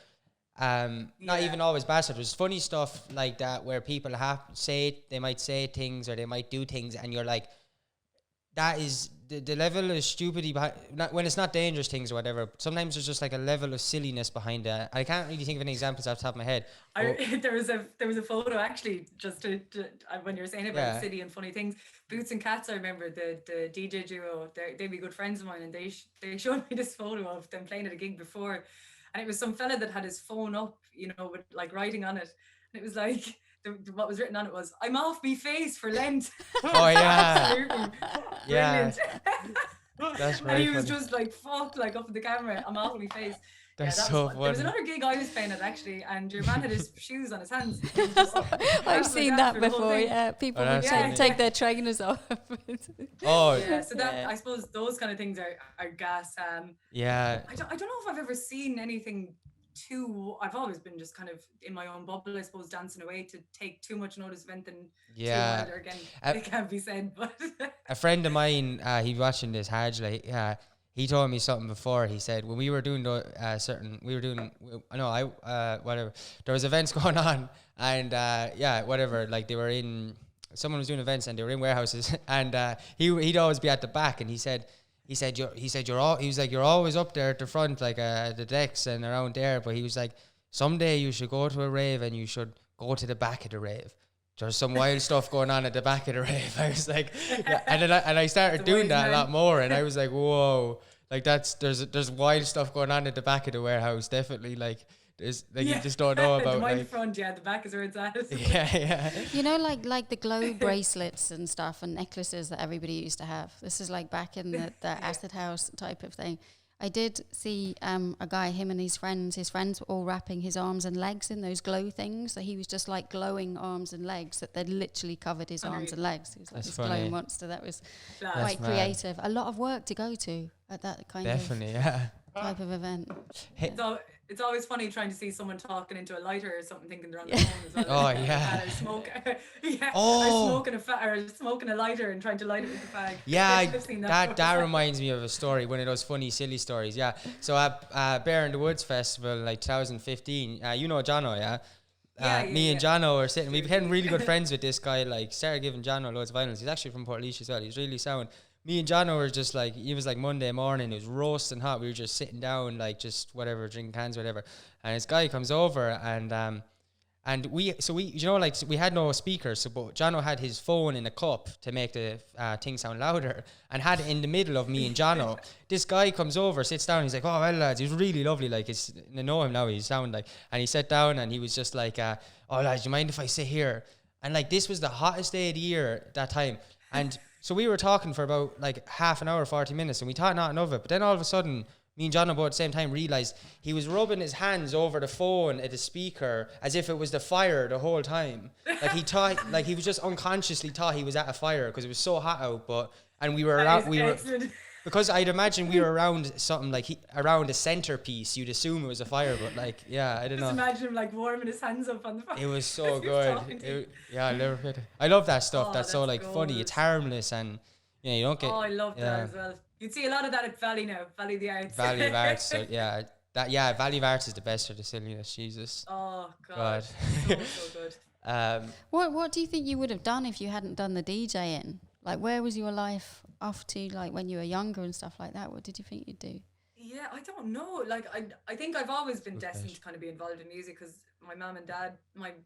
not Yeah. even always bad stuff. There's funny stuff like that where people they might say things or they might do things, and you're like, that is the level of stupidity behind, not when it's not dangerous things or whatever. Sometimes there's just like a level of silliness behind it. I can't really think of any examples off the top of my head. there was a photo actually, just to when you were saying about Yeah. silly and funny things. Boots and Cats, I remember the DJ duo. They'd be good friends of mine, and they showed me this photo of them playing at a gig before, and it was some fella that had his phone up, with like writing on it, and it was like what was written on it was, "I'm off me face for Lent." Oh yeah, Absolutely yeah. brilliant. That's And very he was funny. just like, fuck, like up at the camera, "I'm off my face." That's that so was fun. There was funny. another gig I was playing at actually, and your man had his shoes on his hands. He was just I've like seen that for the whole before. thing. Yeah, people Oh, would that's funny. take their trainers off. Oh Yeah, so that Yeah. I suppose those kind of things are gas. yeah. I don't know if I've ever seen anything too. I've always been just kind of in my own bubble, I suppose, dancing away to take too much notice of anything Yeah. too wild, or again, Uh, it can't be said, but A friend of mine, he's watching this Hajj, like, he told me something before. He said when we were doing whatever, there was events going on, and whatever, like someone was doing events and they were in warehouses, and he'd always be at the back, and he said you're always up there at the front, like the decks and around there, but he was like, someday you should go to a rave and you should go to the back of the rave. There's some wild stuff going on at the back of the rave. I was like, yeah, and then I started It's a doing wise that man. a lot more, and I was like, whoa, like there's wild stuff going on at the back of the warehouse, definitely. Like there's like you just don't know about. the wide Like, front, the back is where it's at. yeah. You know, like the glow bracelets and stuff and necklaces that everybody used to have. This is like back in the acid house type of thing. I did see a guy, him and his friends were all wrapping his arms and legs in those glow things. So he was just like glowing arms and legs that they'd literally covered his arms and legs. He was like That's this funny. glowing monster. That was Class. quite mad. creative. A lot of work to go to at that kind Definitely, yeah. of type of event. It's always funny trying to see someone talking into a lighter or something, thinking they're on Yeah. the phone as well. Oh, Like, yeah. or smoke, yeah, Oh. or smoking a lighter and trying to light it with the fag. Yeah, I've seen that before. reminds me of a story, one of those funny, silly stories. Yeah. So at Bear in the Woods Festival, like 2015, you know Jono, yeah? Me and Jono were sitting. We became really good friends with this guy. Like, started giving Jono loads of vinyls. He's actually from Port as well. He's really sound. Me and Jono were just like, it was like Monday morning. It was roasting hot. We were just sitting down, like just whatever, drinking cans, whatever. And this guy comes over and we we had no speakers, so but Jono had his phone in a cup to make the thing sound louder, and had it in the middle of me and Jono. This guy comes over, sits down, he's like, "Oh well, lads, he's really lovely. Like, I know him now. He sound like," and he sat down and he was just like, "Oh lads, do you mind if I sit here?" And like, this was the hottest day of the year at that time, and so we were talking for about like half an hour, 40 minutes, and we thought nothing of it. But then all of a sudden, me and John both at the same time realised he was rubbing his hands over the phone at the speaker as if it was the fire the whole time. Like he thought, like he was just unconsciously thought he was at a fire because it was so hot out. And we were around, because I'd imagine we were around something like around a centerpiece. You'd assume it was a fire, but like, yeah, I don't know. Just imagine him like warming his hands up on the fire. It was so He was good. talking to you. I'll never forget it. I love that stuff. Oh, that's so that's like funny. gold. It's harmless, and you don't get. Oh, I love yeah. that as well. You'd see a lot of that at Valley now, Valley of the Arts. Valley of Arts. So, Valley of Arts is the best for the silliness. Jesus. Oh God, God. so good. What do you think you would have done if you hadn't done the DJing? Like, where was your life off to, like, when you were younger and stuff like that? What did you think you'd do? Yeah, I don't know. Like, I think I've always been destined to kind of be involved in music because my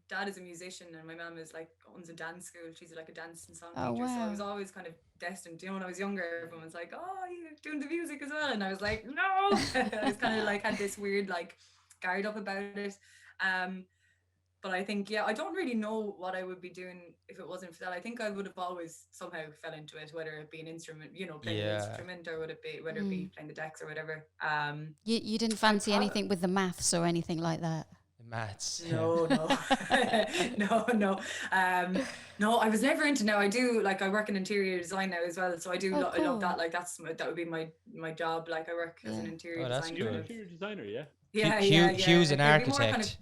dad is a musician and my mum is like owns a dance school. She's like a dance and song teacher. So I was always kind of destined. You know, when I was younger, everyone was like, "Oh, you're doing the music as well," and I was like, "No." I was kind of like had this weird like guard up about it. But I think, yeah, I don't really know what I would be doing if it wasn't for that. I think I would have always somehow fell into it, whether it be an instrument, you know, playing an instrument, or whether it be playing the decks or whatever. You didn't fancy anything with the maths or anything like that? The maths. No. No, I was never into. Now I do, like, I work in interior design now as well, so I do. I love that. Like, that would be my job. Like, I work as an interior that's designer. cool. Interior designer, yeah. Hugh's an It'd be more architect. kind of-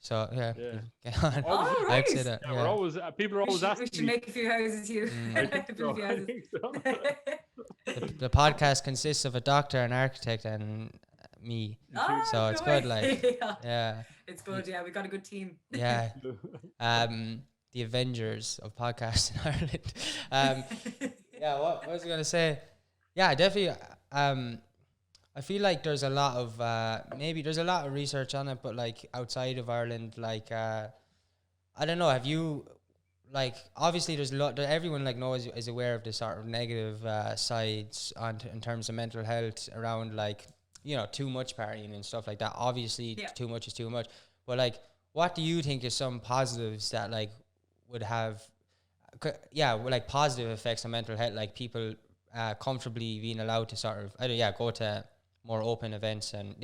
So yeah, Yeah. get on. Oh, I'd right. say that. Yeah, Yeah. we're always people are we always should, asking we should me. make a few houses, Hugh. I think Build a so. few I houses. think so. The podcast consists of a doctor, an architect, and me. Ah, So it's no good, way. like, Yeah. yeah, It's good. Yeah, we got a good team. yeah. The Avengers of podcasts in Ireland. Yeah, what was I gonna say? Yeah, definitely. I feel like there's a lot of maybe there's a lot of research on it, but like outside of Ireland, like I don't know. Have you like obviously there's a lot that everyone like knows is aware of the sort of negative sides in terms of mental health around like too much partying and stuff like that. Obviously, too much is too much. But like, what do you think is some positives that like would have like positive effects on mental health, like people comfortably being allowed to sort of go to more open events and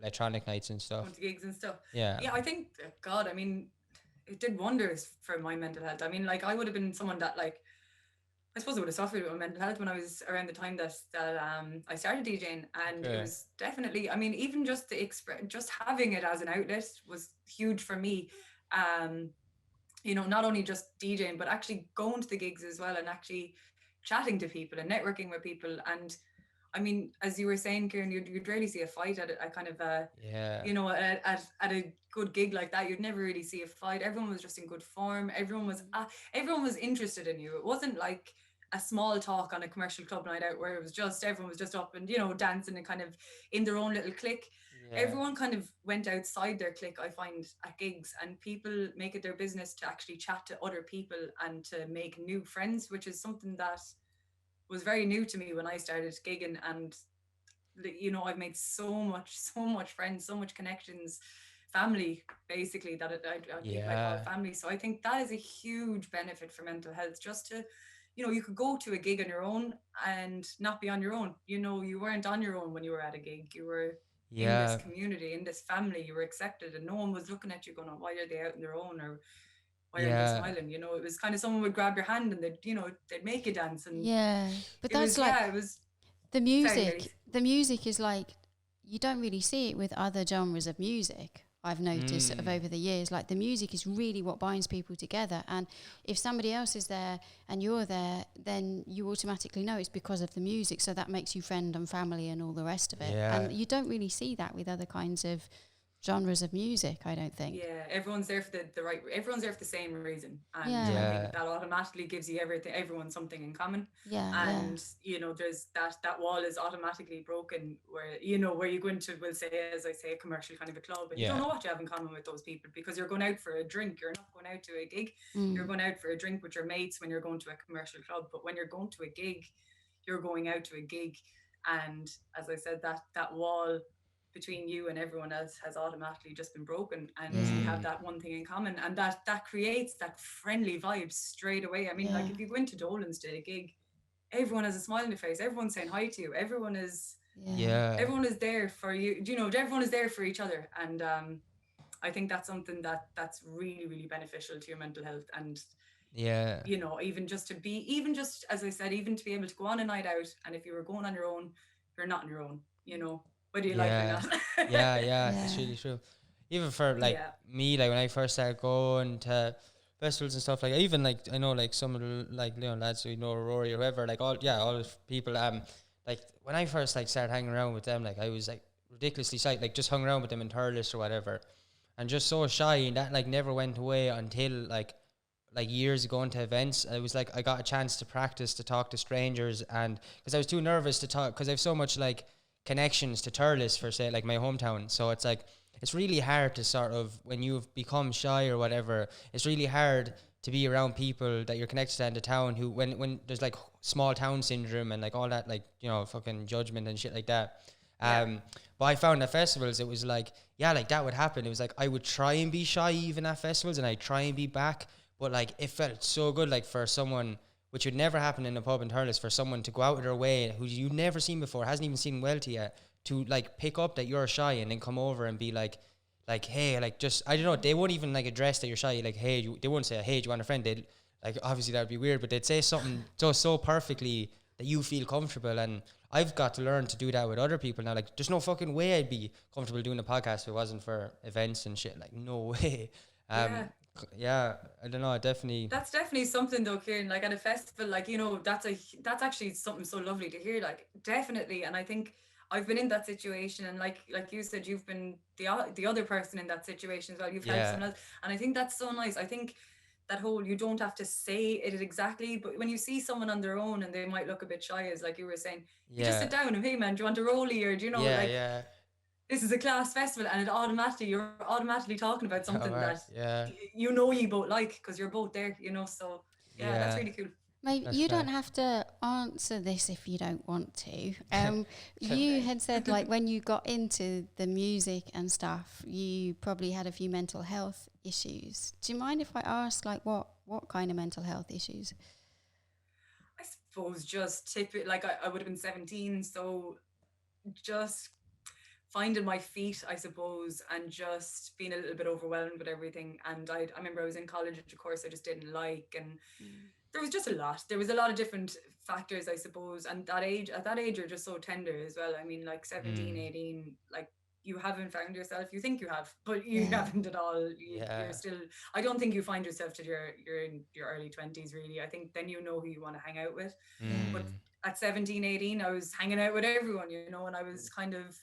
electronic nights and stuff. Going to gigs and stuff. Yeah. I think God, I mean, it did wonders for my mental health. I mean, like I would have been someone that like I suppose I would have suffered with my mental health when I was around the time that I started DJing, and it was definitely, I mean, even just just having it as an outlet was huge for me. Not only just DJing, but actually going to the gigs as well and actually chatting to people and networking with people. And I mean, as you were saying, Kieran, you'd rarely see a fight at a kind of at a good gig like that. You'd never really see a fight. Everyone was just in good form. Everyone was interested in you. It wasn't like a small talk on a commercial club night out where everyone was just up and dancing and kind of in their own little clique. Everyone kind of went outside their clique, I find, at gigs, and people make it their business to actually chat to other people and to make new friends, which is something that was very new to me when I started gigging. And I've made so much friends, so much connections, family basically, that I call it family. So I think that is a huge benefit for mental health, just to you could go to a gig on your own and not be on your own. You weren't on your own when you were at a gig. You were in this community, in this family. You were accepted, and no one was looking at you going, why are they out on their own, or why are they smiling? It was kind of someone would grab your hand and they'd make you dance. And but that's it was the music. Sorry, the music is like, you don't really see it with other genres of music. I've noticed sort of over the years, like the music is really what binds people together. And if somebody else is there and you're there, then you automatically know it's because of the music. So that makes you friend and family and all the rest of it. And you don't really see that with other kinds of genres of music, I don't think. Everyone's there for everyone's there for the same reason, and I think that automatically gives you everyone something in common. There's that wall is automatically broken where where you go into, we'll say, as I say, a commercial kind of a club, and you don't know what you have in common with those people, because you're going out for a drink. You're not going out to a gig. You're going out for a drink with your mates when you're going to a commercial club. But when you're going to a gig, you're going out to a gig, and as I said, that wall between you and everyone else has automatically just been broken, and you have that one thing in common, and that creates that friendly vibe straight away. I mean, like if you go into Dolan's to a gig, everyone has a smile on their face, everyone's saying hi to you, everyone is there for you, everyone is there for each other. And I think that's something that's really, really beneficial to your mental health. And even just as I said, even to be able to go on a night out, and if you were going on your own, you're not on your own, whether you like it or not. It's really true. Even for like me, like when I first started going to festivals and stuff, like even like I know like some of the lads who know Rory or whoever, like all the people, like when I first like started hanging around with them, like I was like ridiculously shy, like just hung around with them in Thurles or whatever, and just so shy, and that like never went away until like years ago into events. It was like I got a chance to practice to talk to strangers, and because I was too nervous to talk, because I have so much like connections to Thurles, for say like my hometown, so it's like it's really hard to sort of, when you've become shy or whatever, it's really hard to be around people that you're connected to in the town, who when there's like small town syndrome and like all that, like fucking judgment and shit like that. But I found at festivals it was like like that would happen. It was like I would try and be shy even at festivals, and I'd try and be back, but like it felt so good, like for someone, which would never happen in a pub in Thurles, for someone to go out of their way, who you've never seen before, hasn't even seen Welty yet, to like pick up that you're shy and then come over and be like, hey, like just, I don't know, they won't even like address that you're shy, like, hey, they won't say, hey, do you want a friend? They'd like, obviously that would be weird, but they'd say something so perfectly that that you feel comfortable. And I've got to learn to do that with other people now. Like, there's no fucking way I'd be comfortable doing a podcast if it wasn't for events and shit. Like, no way. Yeah, I don't know. That's definitely something though, Kieran, like at a festival, like, you know, that's actually something so lovely to hear, like, definitely. And I think I've been in that situation, and like you said, you've been the other person in that situation as well. You've helped someone else, and I think that's so nice. I think that whole, you don't have to say it exactly, but when you see someone on their own and they might look a bit shy, as like you were saying, you just sit down and, hey man, do you want a rollie, or do you know, this is a class festival, and you're automatically talking about something that you know you both like, because you're both there, you know. So that's really cool. Maybe you don't have to answer this if you don't want to. You had said, like, when you got into the music and stuff, you probably had a few mental health issues. Do you mind if I ask, like, what kind of mental health issues? I suppose just typical, like, I would have been 17, so just finding my feet, I suppose, and just being a little bit overwhelmed with everything. And I remember I was in college, which of course I just didn't like, and there was just a lot. There was a lot of different factors, I suppose. And at that age, you're just so tender as well. I mean, like 17, 18, like, you haven't found yourself. You think you have, but you haven't at all. You're still, I don't think you find yourself till you're in your early 20s, really. I think then you know who you want to hang out with. But at 17, 18, I was hanging out with everyone, you know, and I was kind of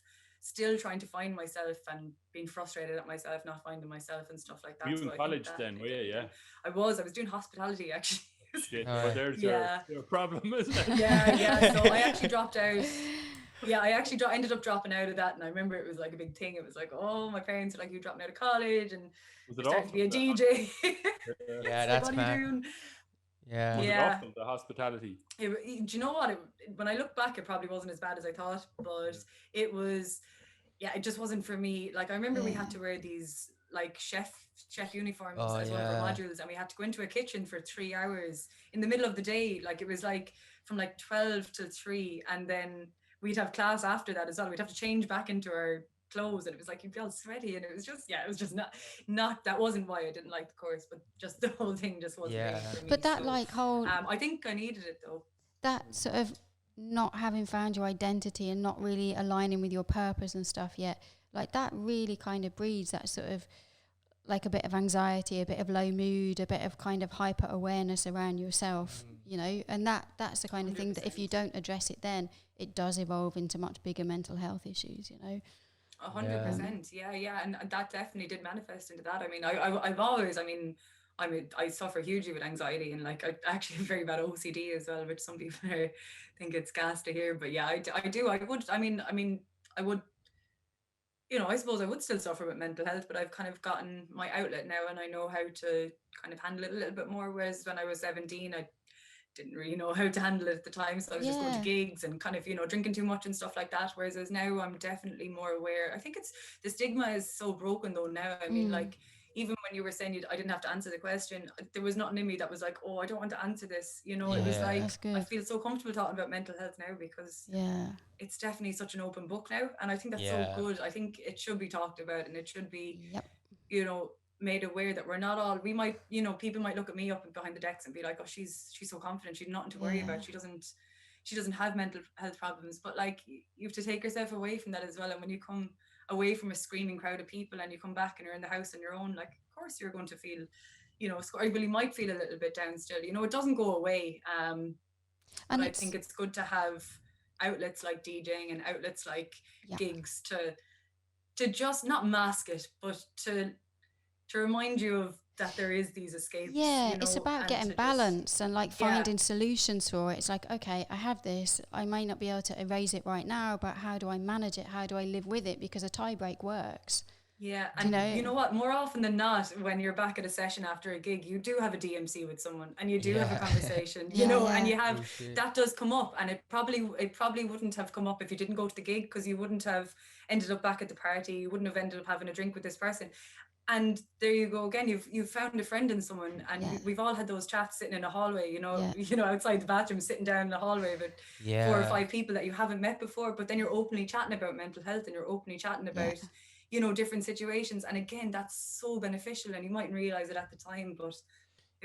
still trying to find myself and being frustrated at myself, not finding myself and stuff like that. You in college then, were you? Yeah. I was doing hospitality, actually. Shit, well, there's your problem, isn't it? Yeah. So I actually dropped out. Yeah, I actually ended up dropping out of that, and I remember it was like a big thing. It was like, oh, my parents were like, you dropping out of college, and started to be a DJ. That's like, what are you doing? Yeah. Was it awful, the hospitality? Do you know what? When I look back, it probably wasn't as bad as I thought, but it was. Yeah, it just wasn't for me. Like, I remember we had to wear these like chef uniforms as one of our modules, and we had to go into a kitchen for 3 hours in the middle of the day. Like, it was like from like 12 till 3, and then we'd have class after that as well. We'd have to change back into our clothes, and it was like, you'd be all sweaty, and it was just not that wasn't why I didn't like the course, but just the whole thing just wasn't really for me. But that, so, like, whole I think I needed it though. That sort of not having found your identity and not really aligning with your purpose and stuff yet, like, that really kind of breeds that sort of like a bit of anxiety, a bit of low mood, a bit of kind of hyper awareness around yourself, you know, and that's the kind of 100%. Thing that if you don't address it, then it does evolve into much bigger mental health issues, you know. 100%. Yeah. And that definitely did manifest into that. I mean, I've always, I suffer hugely with anxiety, and like, I actually have very bad OCD as well, which some people think it's gas to hear, but yeah, I do. I would, you know, I suppose I would still suffer with mental health, but I've kind of gotten my outlet now, and I know how to kind of handle it a little bit more. Whereas when I was 17, I didn't really know how to handle it at the time, so I was just going to gigs and kind of, you know, drinking too much and stuff like that. Whereas now I'm definitely more aware. I think it's the stigma is so broken though now. I mean, like, even when you were saying I didn't have to answer the question, there was nothing in me that was like, oh, I don't want to answer this. You know, it was like, I feel so comfortable talking about mental health now, because it's definitely such an open book now. And I think that's so good. I think it should be talked about, and it should be, you know, made aware that we're not all, we might, you know, people might look at me up and behind the decks and be like, oh, she's so confident, she's nothing to worry about, she doesn't have mental health problems. But like, you have to take yourself away from that as well. And when you come away from a screaming crowd of people and you come back and you're in the house on your own, like, of course you're going to feel, you know, or you might feel a little bit down still, you know, it doesn't go away. And I think it's good to have outlets like DJing and outlets like gigs to just not mask it, but to remind you of that there is these escapes. Yeah, you know, it's about getting balance and like finding solutions for it. It's like, okay, I have this, I may not be able to erase it right now, but how do I manage it? How do I live with it? Because a tie break works. Yeah, and you know what? More often than not, when you're back at a session after a gig, you do have a DMC with someone, and you do have a conversation, you know, and you have that does come up, and it probably wouldn't have come up if you didn't go to the gig, because you wouldn't have ended up back at the party, you wouldn't have ended up having a drink with this person. And there you go again. You've found a friend in someone, and we've all had those chats sitting in a hallway, you know, outside the bathroom, sitting down in the hallway with 4 or 5 people that you haven't met before. But then you're openly chatting about mental health, and you're openly chatting about, you know, different situations. And again, that's so beneficial, and you mightn't realize it at the time, but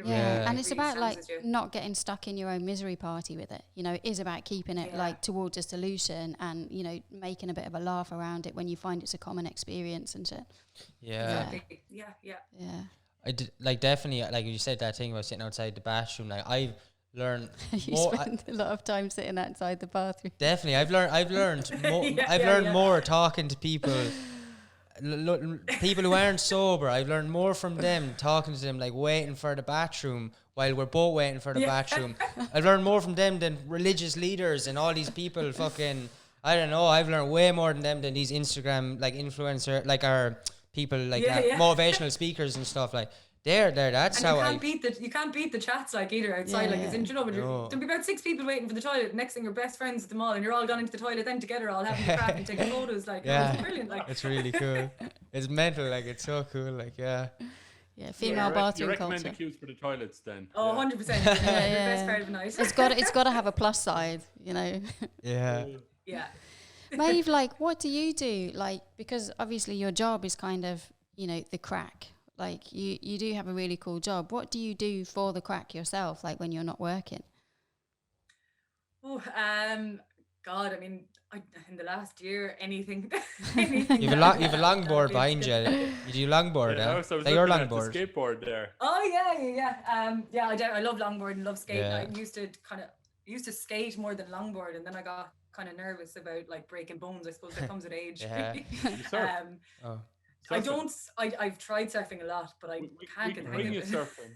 Yeah, and it's really about like senses you. not getting stuck in your own misery party with it. You know, it is about keeping it like towards a solution and, you know, making a bit of a laugh around it when you find it's a common experience and shit. Yeah. Exactly. Yeah. I did, like, definitely, like you said that thing about sitting outside the bathroom. Like, I've learned You more. spend a lot of time sitting outside the bathroom. Definitely, I've learned more. I've learned more talking to people. People who aren't sober, I've learned more from them, talking to them, like waiting for the bathroom while we're both waiting for the bathroom. I've learned more from them than religious leaders and all these people fucking, I don't know, I've learned way more than them than these Instagram, like, influencer, like, our people, like, motivational speakers and stuff. Like, they're there, that's and how you can't beat the chats, like, either outside. Like, it's in, you know, there'll be about 6 people waiting for the toilet. Next thing, you're best friends at the mall, and you're all gone into the toilet then together, all having the crap and taking photos. Like, it's brilliant. Like, it's really cool. It's mental. Like, it's so cool. Like, yeah, female bathroom you recommend culture. the queues for the toilets then? Oh, 100%. The best part of the night. It's got to have a plus side, you know. Yeah. Maeve, like, what do you do? Like, because obviously your job is kind of, you know, the crack. Like, you do have a really cool job. What do you do for the crack yourself, like, when you're not working? Oh, God, I mean, in the last year, anything. You've a longboard behind you. You do longboard, So like your looking longboard. at the skateboard there. Oh yeah. I love longboard and love skating. I used to skate more than longboard, and then I got kind of nervous about, like, breaking bones. I suppose that comes with age. I've tried surfing a lot, but I can't get the hang of it. Surfing.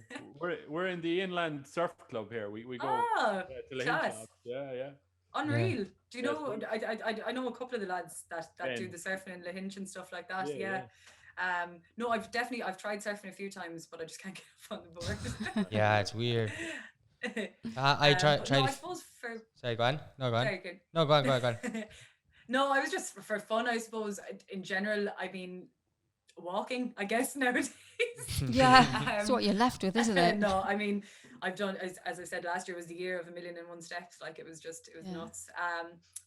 We're in the inland surf club here. We go to the class. Yeah. Unreal. Yeah. Do you know? I know a couple of the lads that do the surfing in Lahinch and stuff like that. Yeah. No, I've tried surfing a few times, but I just can't get up on the board. Yeah, it's weird. I tried. No, I suppose for. Sorry, go on. No, go on. Very good. No, go on. No, I was just for fun, I suppose. In general, I mean, walking, I guess, nowadays. Yeah, that's what you're left with, isn't it? No, I mean, I've done, as I said, last year was the year of 1,000,001 steps. Like, it was nuts.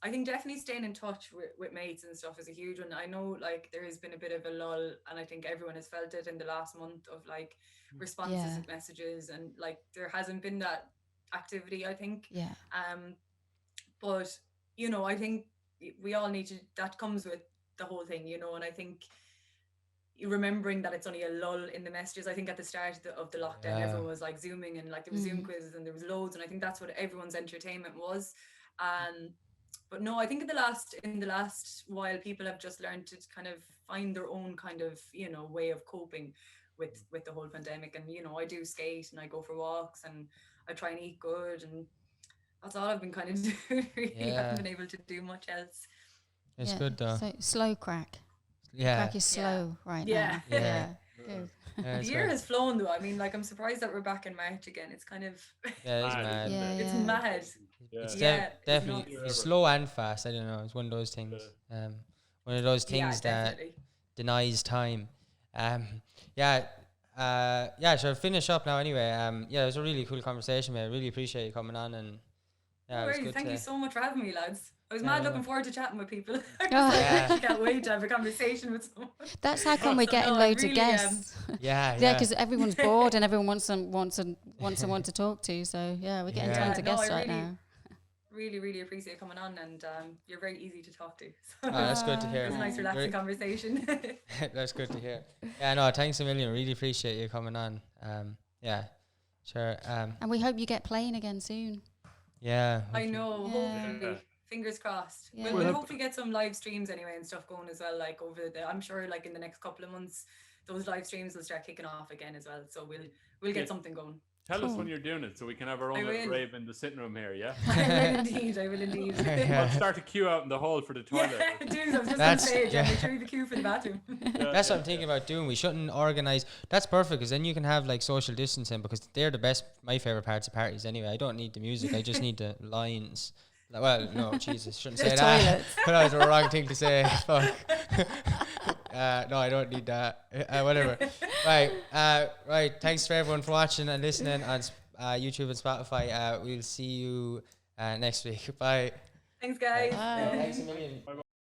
I think definitely staying in touch with mates and stuff is a huge one. I know, like, there has been a bit of a lull, and I think everyone has felt it in the last month of, like, responses and messages, and, like, there hasn't been that activity, I think. But, you know, I think we all need to, that comes with the whole thing, you know, and I think remembering that it's only a lull in the messages. I think at the start of the lockdown, everyone was, like, Zooming, and, like, there was Zoom quizzes and there was loads, and I think that's what everyone's entertainment was. But no, I think in the last while, people have just learned to kind of find their own kind of, you know, way of coping with the whole pandemic. And, you know, I do skate and I go for walks and I try and eat good, and that's all I've been kind of doing. Really, haven't been able to do much else. It's good though. So slow crack. Yeah. Crack is slow right now. Yeah. Good. The year has flown though. I mean, like, I'm surprised that we're back in March again. It's kind of yeah, it's mad. It's mad. It's definitely it's slow and fast. I don't know. It's one of those things. One of those things that denies time. So finish up now anyway. It was a really cool conversation, man. I really appreciate you coming on, and it was good. Thank you so much for having me, lads. I was mad looking forward to chatting with people. I can't wait to have a conversation with someone. That's how come we're getting loads of guests. Because everyone's bored and everyone wants someone to talk to. So we're getting tons of guests right now. Really, really appreciate coming on, and you're very easy to talk to. So that's good to hear. It was a nice, relaxing conversation. That's good to hear. Yeah, no, thanks a million. Really appreciate you coming on. Sure. And we hope you get playing again soon. Yeah. I know. Hopefully. Fingers crossed. We'll hopefully get some live streams anyway and stuff going as well. Like, I'm sure, like, in the next couple of months, those live streams will start kicking off again as well. So we'll get something going. Tell us when you're doing it so we can have our own little rave in the sitting room here, yeah? I will indeed. I'll start a queue out in the hall for the toilet. I was just going to say, make sure you the queue for the bathroom. That's what I'm thinking about doing. We shouldn't organise. That's perfect, because then you can have, like, social distancing, because they're the best, my favourite parts of parties anyway. I don't need the music. I just need the lines. Well, no, Jesus, shouldn't say that. That was the wrong thing to say. Fuck. No, I don't need that. Whatever. Right. Thanks for everyone for watching and listening on YouTube and Spotify. We'll see you next week. Bye. Thanks, guys. Thanks a million. Bye.